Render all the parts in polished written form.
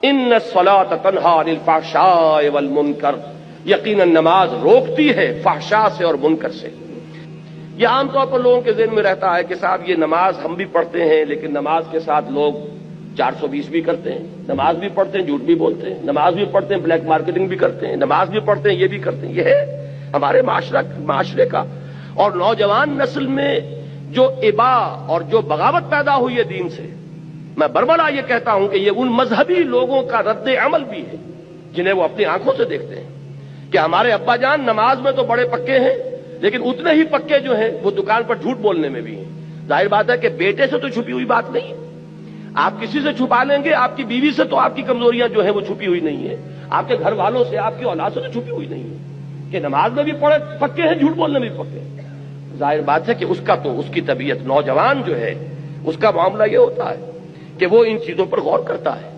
ان الصلاۃ تنہی عن الفحشاء والمنکر، یقیناً نماز روکتی ہے فحشاء سے اور منکر سے۔ یہ عام طور پر لوگوں کے ذہن میں رہتا ہے کہ صاحب یہ نماز ہم بھی پڑھتے ہیں، لیکن نماز کے ساتھ لوگ 420 بھی کرتے ہیں، نماز بھی پڑھتے ہیں جھوٹ بھی بولتے ہیں، نماز بھی پڑھتے ہیں بلیک مارکیٹنگ بھی کرتے ہیں، نماز بھی پڑھتے ہیں یہ بھی کرتے ہیں۔ یہ ہے ہمارے معاشرے کا اور نوجوان نسل میں جو ابا اور جو بغاوت پیدا ہوئی ہے دین سے، میں بربلا یہ کہتا ہوں کہ یہ ان مذہبی لوگوں کا رد عمل بھی ہے جنہیں وہ اپنی آنکھوں سے دیکھتے ہیں کہ ہمارے ابا جان نماز میں تو بڑے پکے ہیں، لیکن اتنے ہی پکے جو ہیں وہ دکان پر جھوٹ بولنے میں بھی ہیں۔ ظاہر بات ہے کہ بیٹے سے تو چھپی ہوئی بات نہیں ہے، آپ کسی سے چھپا لیں گے، آپ کی بیوی سے تو آپ کی کمزوریاں جو ہیں وہ چھپی ہوئی نہیں ہے، آپ کے گھر والوں سے، آپ کی اولاد سے تو چھپی ہوئی نہیں ہے کہ نماز میں بھی پڑے پکے ہیں، جھوٹ بولنے میں بھی پکے ہیں۔ ظاہر بات ہے کہ اس کی طبیعت، نوجوان جو ہے اس کا معاملہ یہ ہوتا ہے کہ وہ ان چیزوں پر غور کرتا ہے،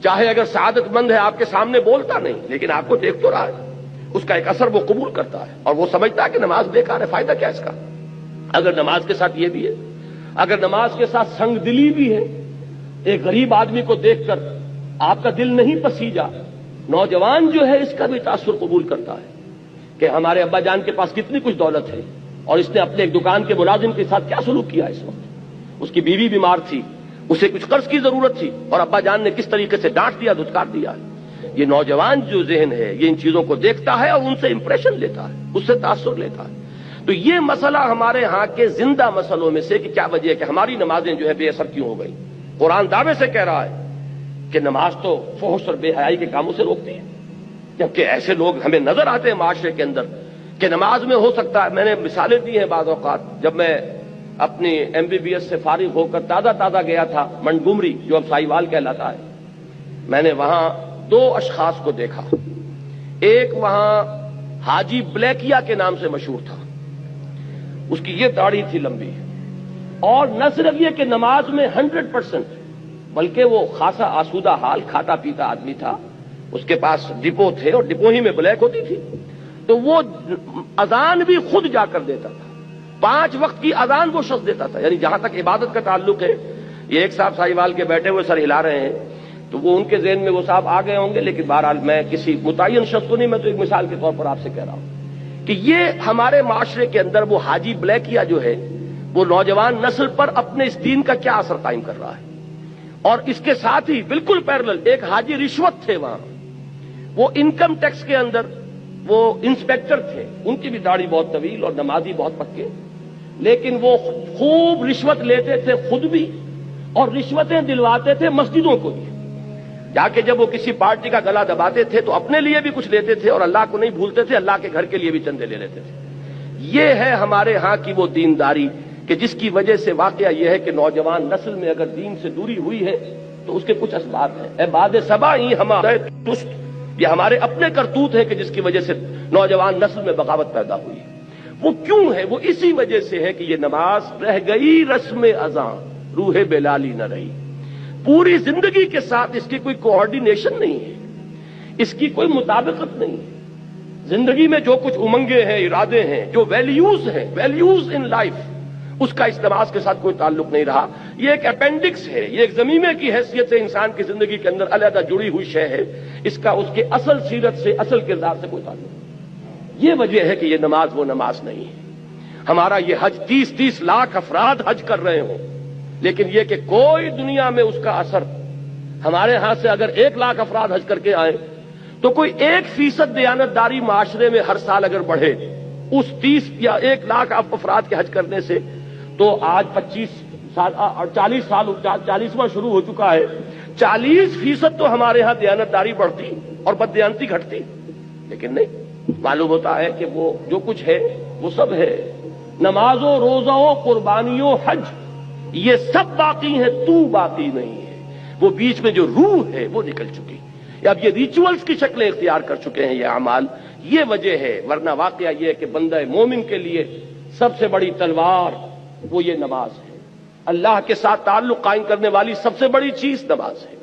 چاہے اگر سعادت مند ہے آپ کے سامنے بولتا نہیں لیکن آپ کو دیکھ تو رہا ہے، اس کا ایک اثر وہ قبول کرتا ہے اور وہ سمجھتا ہے کہ نماز بیکار ہے، فائدہ کیا اس کا۔ اگر نماز کے ساتھ یہ بھی ہے، اگر نماز کے ساتھ سنگ دلی بھی ہے، ایک غریب آدمی کو دیکھ کر آپ کا دل نہیں پسیجا، نوجوان جو ہے اس کا بھی تاثر قبول کرتا ہے کہ ہمارے ابا جان کے پاس کتنی کچھ دولت ہے اور اس نے اپنے ایک دکان کے ملازم کے ساتھ کیا سلوک کیا اس وقت، اس کی بیوی بیمار تھی، اسے کچھ قرض کی ضرورت تھی اور ابا جان نے کس طریقے سے ڈانٹ دیا، دھتکار دیا۔ یہ نوجوان جو ذہن ہے یہ ان چیزوں کو دیکھتا ہے اور ان سے امپریشن لیتا ہے، اس سے تاثر لیتا ہے۔ تو یہ مسئلہ ہمارے ہاں کے زندہ مسئلوں میں سے کہ کیا وجہ ہے کہ ہماری نمازیں جو ہے بے اثر کیوں ہو گئی۔ قرآن دعوے سے کہہ رہا ہے کہ نماز تو فحش اور بے حیائی کے کاموں سے روکتی ہے، جبکہ ایسے لوگ ہمیں نظر آتے ہیں معاشرے کے اندر کہ نماز میں ہو سکتا ہے، میں نے مثالیں دی ہیں بعض اوقات، جب میں اپنی MBBS سے فارغ ہو کر تازہ گیا تھا منٹگومری جو اب سائیوال کہلاتا ہے، میں نے وہاں 2 اشخاص کو دیکھا۔ ایک وہاں حاجی بلیکیا کے نام سے مشہور تھا، اس کی یہ داڑھی تھی لمبی، اور نہ صرف یہ کہ نماز میں 100%، بلکہ وہ خاصا آسودہ حال کھاتا پیتا آدمی تھا، اس کے پاس ڈپو تھے اور ڈپو ہی میں بلیک ہوتی تھی، تو وہ اذان بھی خود جا کر دیتا تھا، 5 وقت کی اذان وہ شخص دیتا تھا۔ یعنی جہاں تک عبادت کا تعلق ہے، یہ ایک صاحب ساہیوال کے بیٹھے ہوئے سر ہلا رہے ہیں، تو وہ ان کے ذہن میں وہ صاحب آ گئے ہوں گے، لیکن بہرحال میں کسی متعین شخص کو نہیں، میں تو ایک مثال کے طور پر آپ سے کہہ رہا ہوں کہ یہ ہمارے معاشرے کے اندر وہ حاجی بلیکیا جو ہے وہ نوجوان نسل پر اپنے اس دین کا کیا اثر قائم کر رہا ہے۔ اور اس کے ساتھ ہی بالکل پیرلل ایک حاجی رشوت تھے، وہاں وہ انکم ٹیکس کے اندر وہ انسپیکٹر تھے، ان کی بھی داڑھی بہت طویل اور نمازی بہت پکے، لیکن وہ خوب رشوت لیتے تھے خود بھی اور رشوتیں دلواتے تھے مسجدوں کو بھی، جا کے جب وہ کسی پارٹی کا گلا دباتے تھے تو اپنے لیے بھی کچھ لیتے تھے اور اللہ کو نہیں بھولتے تھے، اللہ کے گھر کے لیے بھی چندے لے لیتے تھے۔ یہ ہے ہمارے ہاں کی وہ دینداری کہ جس کی وجہ سے واقعہ یہ ہے کہ نوجوان نسل میں اگر دین سے دوری ہوئی ہے تو اس کے کچھ اسباب ہیں۔ اے باد صبا ہی ہمارے تست، یہ ہمارے اپنے کرتوت ہے کہ جس کی وجہ سے نوجوان نسل میں بغاوت پیدا ہوئی ہے۔ وہ کیوں ہے؟ وہ اسی وجہ سے ہے کہ یہ نماز رہ گئی رسم اذاں، روح بلالی نہ رہی، پوری زندگی کے ساتھ اس کی کوئی کوآرڈینیشن نہیں ہے، اس کی کوئی مطابقت نہیں ہے۔ زندگی میں جو کچھ امنگیں ہیں، ارادے ہیں، جو ویلیوز ان لائف، اس کا اس نماز کے ساتھ کوئی تعلق نہیں رہا۔ یہ ایک اپینڈکس ہے، یہ ایک ضمیمے کی حیثیت سے انسان کی زندگی کے اندر علیحدہ جڑی ہوئی شے ہے، اس کا اس کے اصل سیرت سے، اصل کردار سے کوئی تعلق نہیں۔ یہ وجہ ہے کہ یہ نماز وہ نماز نہیں ہے۔ ہمارا یہ حج 30 لاکھ افراد حج کر رہے ہوں، لیکن یہ کہ کوئی دنیا میں اس کا اثر، ہمارے ہاں سے اگر 1 لاکھ افراد حج کر کے آئیں تو کوئی 1% دیانتداری معاشرے میں ہر سال اگر بڑھے اس 30 یا 1 لاکھ افراد کے حج کرنے سے، تو آج 25 سال اور 40 سال 40واں شروع ہو چکا ہے، 40% تو ہمارے ہاں دیانتداری بڑھتی اور بددیانتی گھٹتی، لیکن نہیں، معلوم ہوتا ہے کہ وہ جو کچھ ہے وہ سب ہے، نماز و روزہ و قربانی و حج یہ سب باقی ہیں، تو باقی نہیں ہے۔ وہ بیچ میں جو روح ہے وہ نکل چکی، اب یہ ریچولز کی شکلیں اختیار کر چکے ہیں یہ اعمال، یہ وجہ ہے۔ ورنہ واقعہ یہ ہے کہ بندہ مومن کے لیے سب سے بڑی تلوار وہ یہ نماز ہے، اللہ کے ساتھ تعلق قائم کرنے والی سب سے بڑی چیز نماز ہے۔